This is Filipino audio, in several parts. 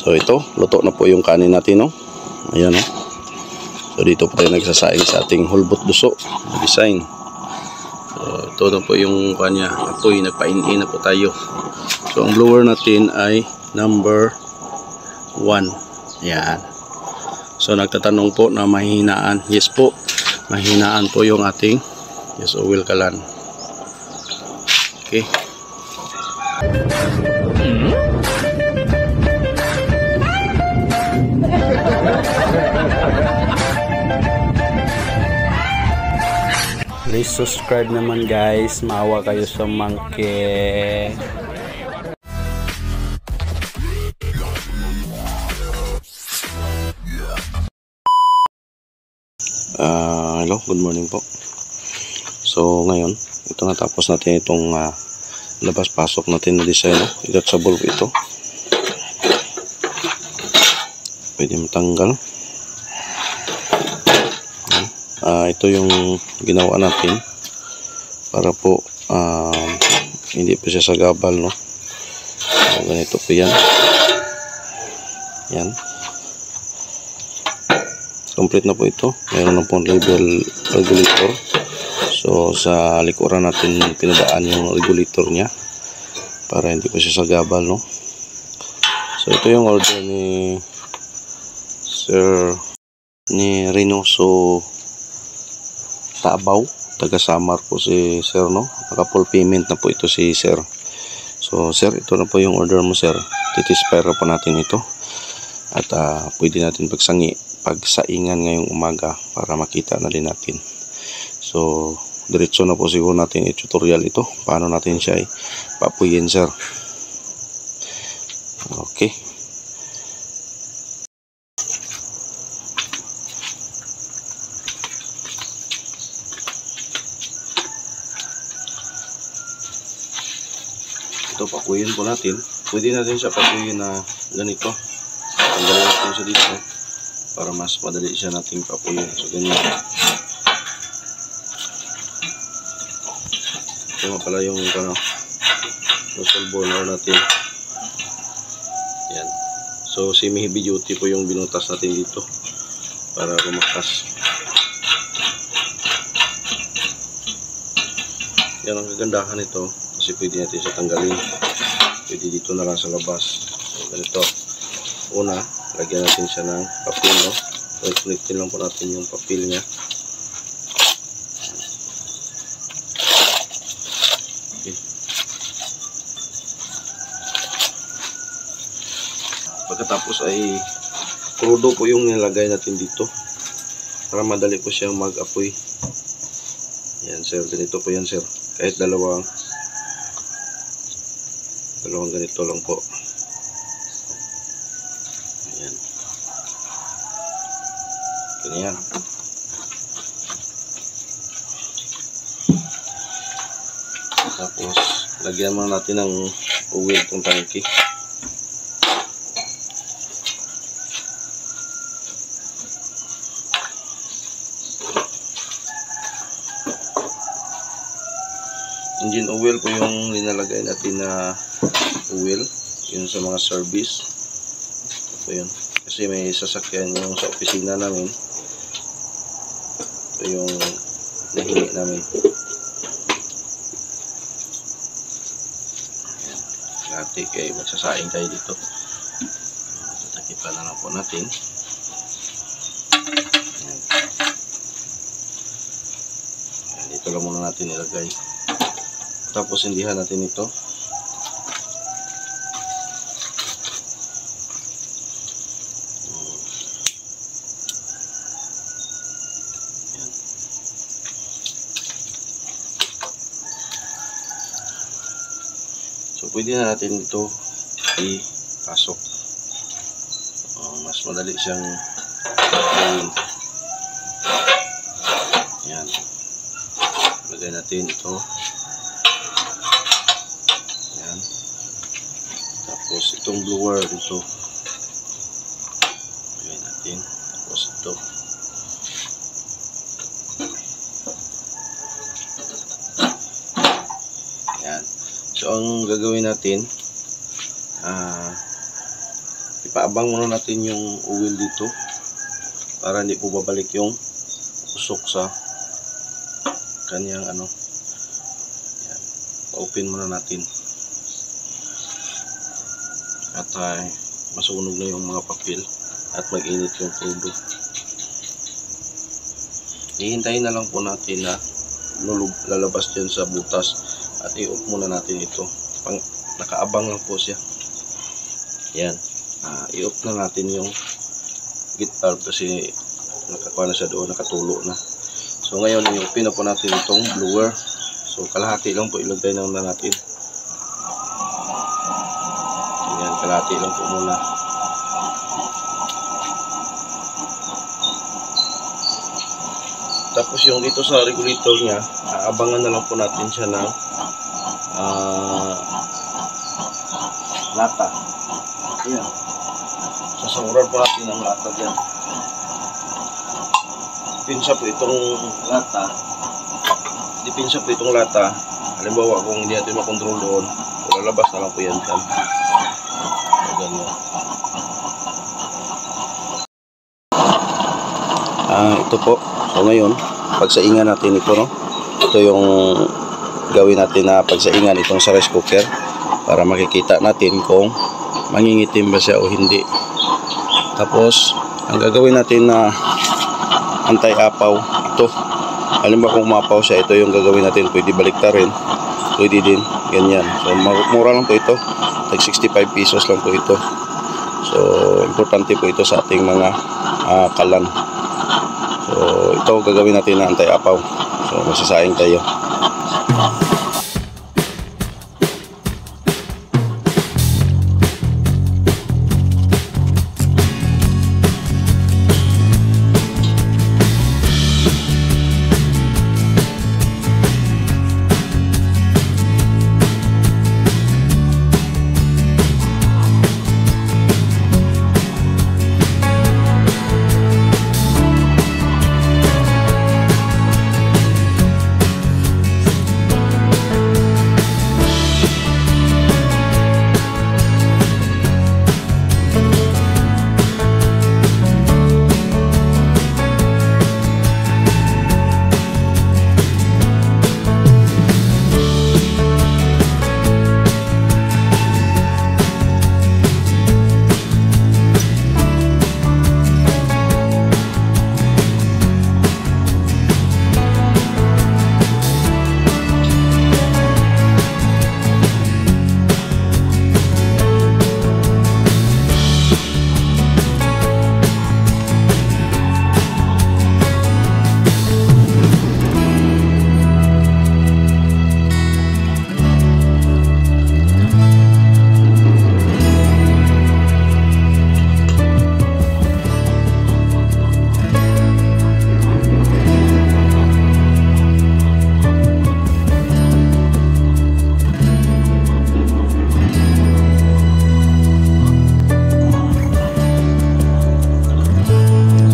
So ito, luto na po yung kanin natin, no? Ayan, no? So dito po tayo nagsasaing sa ating hulbot duso design. So ito na po yung kanya apoy, nagpain-in na po tayo. So ang blower natin ay number 1. Ayan. So nagtatanong po na mahinaan. Yes po, mahinaan po yung ating oil kalan. Okay. Please subscribe naman guys, maawa kayo sa monkey. Hello, good morning po. So ngayon, ito natapos natin itong labas-pasok natin na design, no? Detachable po ito. Pwede matanggal. Ito yung ginawa natin para po hindi po siya sagabal, no? So, ganito po yan. Yan. Complete na po ito. Meron na pong level regulator. So sa likuran natin pinadaan yung regulator niya para hindi po siya sagabal, no? So ito yung order ni Sir Reynoso Tabaw, taga Samar po si Sir, no? Naka full payment na po ito si Sir. So Sir, ito na po yung order mo, Sir. Titispera po natin ito at pwede natin pagsaingan ngayong umaga para makita na din natin. So diretso na po siguro natin i-tutorial ito paano natin siya papuyin, Sir. Okay. Ito, pakuyin po natin. Pwede natin siya pakuyin na ganito. Tanggalin natin siya dito para mas madali siya nating pakuyin. So ganyan. Ito nga pala yung nozzle burner natin. Yan. So semi heavy duty po yung binutas natin dito para lumakas. Yan ang kagandahan nito. Kasi pwede natin siya tanggalin. Pwede dito na lang sa labas. So, ganito. Una, lagyan natin siya ng papel, no? So, connectin lang po natin yung papel niya. Okay. Pagkatapos ay crudo po yung nilagay natin dito para madali po siyang mag-apoy. Yan, Sir. Ganito po yan, Sir. Kahit dalawang ganito lang po. Ayan. Ganyan. Tapos lagyan mo natin ng oil itong tangke. Engine oil po yung linalagay natin na oil, yun sa mga service. Ito yun. Kasi may sasakyan yung sa opisina namin. Ito yung nahingi namin. Dati kayo magsasaing tayo dito. Tatakipan na lang po natin. Ayan. Dito lang muna natin ilagay. Tapos hindihan natin ito. Ayan. So pwede na natin ito ipasok. Mas madali siyang gawin. Ayan. Lagay natin ito. Tapos itong blower dito. Lagay natin. Tapos ito. Ayan. So ang gagawin natin, ipaabang muna natin yung oil dito para hindi po babalik yung usok sa kanyang ano. Yan. Pa-open muna natin at masunog na yung mga papel at mag-init yung crudo. Hihintayin na lang po natin na lalabas dyan sa butas at i-off muna natin ito. Nakaabang lang po siya. Yan. I-off na natin yung gate valve kasi nakakuha na siya doon, nakatulo na. So ngayon i-open na po natin itong blower. So kalahati lang po ilagay na natin. Yan, kalahati lang po muna. Tapos yung dito sa regulator niya, aabangan na lang po natin siya ng lata. Ayan. Sasawaran po natin ng lata dyan. Dipinsa po itong lata. Dipinsa po itong lata. Halimbawa kung hindi natin makontrol doon, lalabas na lang po yan dyan. So, ganyan. Ito po. So ngayon, pagsaingan natin ito, no? Ito yung gawin natin na pagsaingan itong sa rice cooker para makikita natin kung mangingitim ba siya o hindi. Tapos, ang gagawin natin na anti-apaw, ito. Halimbawa kung umapaw siya, ito yung gagawin natin. Pwede baliktarin, pwede din, ganyan. So, mura lang po ito. Like 65 pesos lang po ito. So, importante po ito sa ating mga kalan. So, ito gagawin natin na anti-apaw. So, masasaing tayo.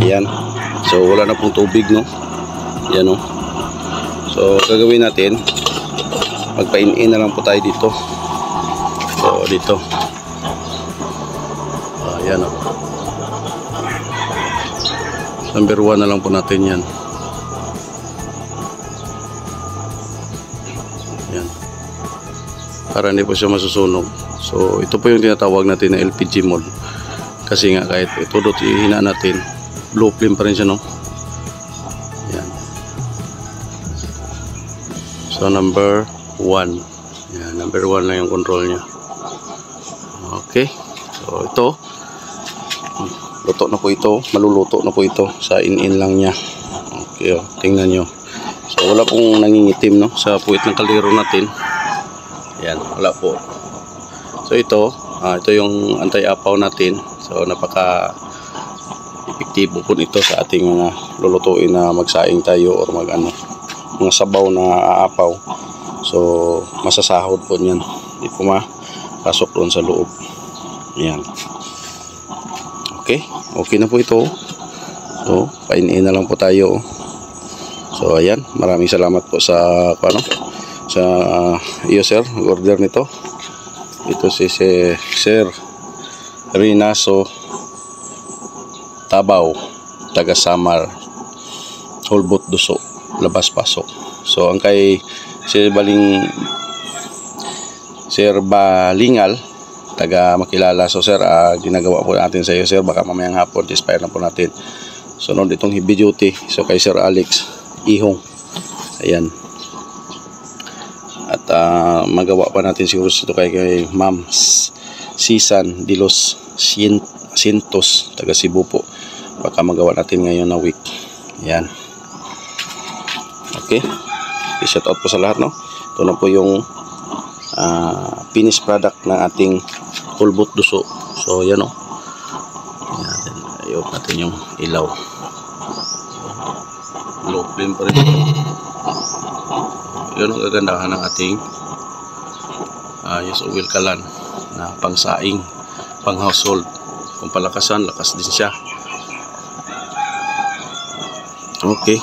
Yan. So wala na pong tubig, no? Yan, no? So gagawin natin, magpain-in na lang po tayo dito. So dito. Yan, no? Number 1 na lang po natin yan. Yan. Para hindi po siya masusunog. So ito po yung tinatawag natin na LPG mode. Kasi nga kahit itudot ihina natin, low flame pa rin siya, no? Yan. So number 1. Yan, number 1 na yung control niya. Okay. So ito, luto na po ito, maluluto na po ito. Sa in-in lang niya. Okay, oh, tingnan nyo. So wala pong nangingitim, no? Sa puwit ng kaldero natin. Yan, wala po. So ito yung anti-apaw natin. So napaka epektibo po nito sa ating mga lulutuin na magsaing tayo or mga sabaw na aapaw. So masasahod po niyan, hindi po makasok doon sa loob. Yan. Okay na po ito. So painin na lang po tayo. So ayan, maraming salamat po sa user order nito. Ito si Sir Rinaso, Tabaw, taga Samar, Hulbot Duso, labas pasok. So ang kay Sir Balingal, taga Makilala. So sir, ginagawa po natin sa iyo sir, baka mamayang hapon expire na po natin. Sunod itong heavy duty, so kay Sir Alex Ihong, ayan. At magawa pa natin siguro ito kay Ma'am Sisan Dilos Sintos, taga Cebu po, baka magawa natin ngayon na week. Ayan. Okay, i-shout out po sa lahat, no? Ito na po yung finished product ng ating Hulbot Duso. So yan, no? Ayan, ayun natin yung ilaw. Low flame pa rin. Yun ang kagandahan ng ating yes, oil kalan na pangsaing, pang household. Kung palakasan, lakas din siya. Okay.